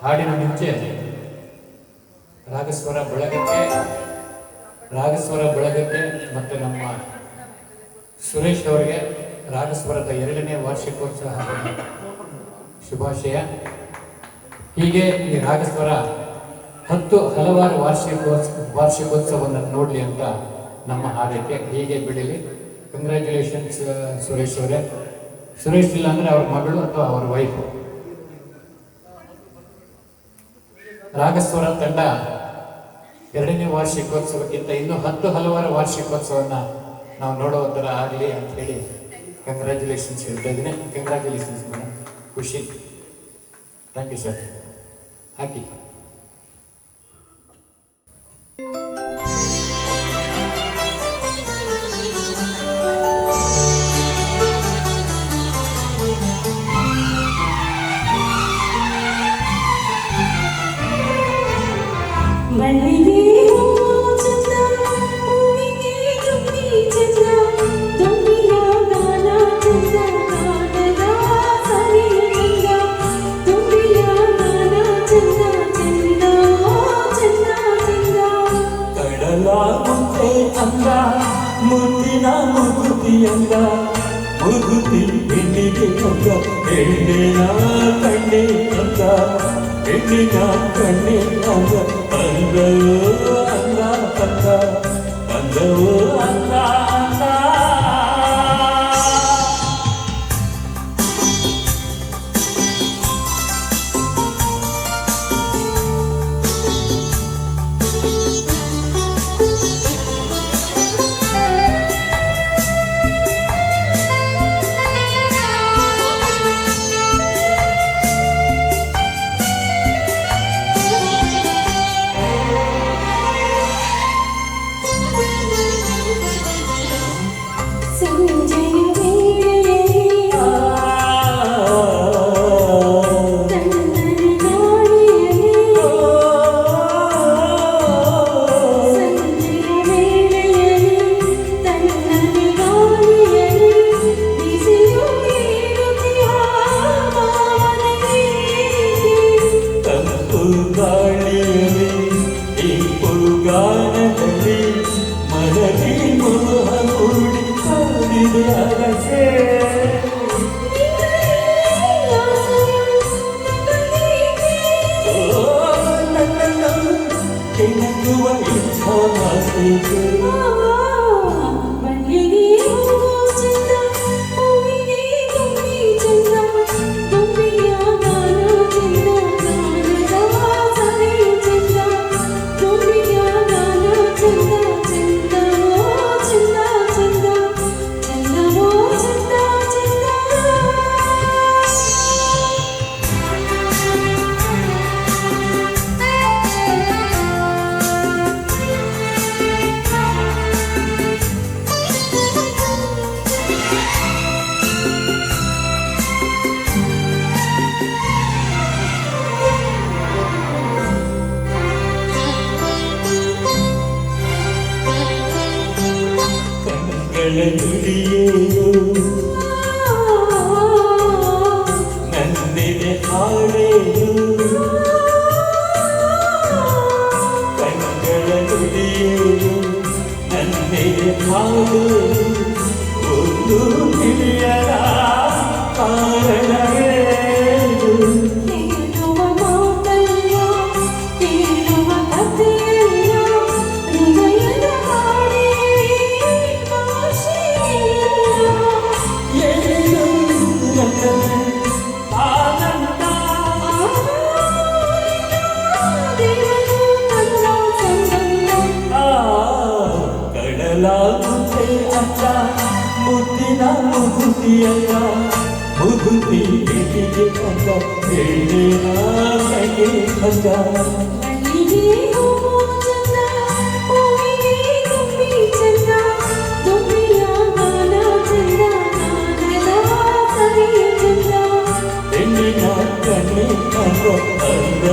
ಹಾಡಿನ ಮುಂಚೆ ರಾಗಸ್ವರ ಬಳಗಕ್ಕೆ ಮತ್ತು ನಮ್ಮ ಸುರೇಶ್ ಅವರಿಗೆ ರಾಗಸ್ವರದ 2ನೇ ವಾರ್ಷಿಕೋತ್ಸವ ಶುಭಾಶಯ. ಹೀಗೆ ಈ ರಾಗಸ್ವರ ಹಲವಾರು ವಾರ್ಷಿಕೋತ್ಸವವನ್ನು ನೋಡಲಿ ಅಂತ ನಮ್ಮ ಹಾರೈಕೆ. ಹೀಗೆ ಬೆಳೀಲಿ. ಕಂಗ್ರ್ಯಾಚುಲೇಷನ್ಸ್ ಸುರೇಶ್ ಅವರೇ. ಸುರೇಶ್ ಇಲ್ಲ ಅಂದರೆ ಅವ್ರ ಮಗಳು ಅಥವಾ ಅವ್ರ ವೈಫು. ರಾಗಸ್ವರ ತಂಡ 2ನೇ ವಾರ್ಷಿಕೋತ್ಸವಕ್ಕಿಂತ ಇನ್ನೂ ಹಲವಾರು ವಾರ್ಷಿಕೋತ್ಸವನ್ನ ನಾವು ನೋಡೋ ಥರ ಆಗಲಿ ಅಂತ ಹೇಳಿ ಕಂಗ್ರ್ಯಾಚುಲೇಷನ್ಸ್ ಹೇಳ್ತಾ ಇದ್ದೀನಿ. ಕಂಗ್ರ್ಯಾಚುಲೇಷನ್ಸ್ ಮೇಡಮ್, ಖುಷಿ. Thank you sir. ಹಾಕಿ. ಮುತ್ತಿನ ಮುಗುತಿಯಂಗ ಮುಗುತಿ ಹೆಣ್ಣಿಗೆ ಅಂಗ ಹೆಣ್ಣಿನ ಕಣ್ಣೆ ಅಂಗ ಹೆಣ್ಣಿನ ಕಣ್ಣೆ ಅಂಗ ಅಂಗವೋ ಅಂಗ ಅಂಗ ಅಂಗವೋ ಅಂಗ ಅಂಗ. ನನ್ನಿದೆ ಹಾಡೇನು ಕಣ್ಣಗಳ ನುಡಿಯೇನು ನನ್ನಿದೆ ಹಾಡೇನು ಒಂದು ತಿಳಿಯದ ಕಾರಣವೇನು. ಮುತ್ತಿನ ಮುಗುತಿಯಲ್ಲ ಮುಗುತಿ ಹೆಣ್ಣಿಗೆ ಅಂಗ ಹೆಣ್ಣಿನ ಕೈಗೆ ಅಂಗ. ಹೆಣ್ಣಿನ ಕಣ್ಣೆ ಅಂಗ ಅಂಗ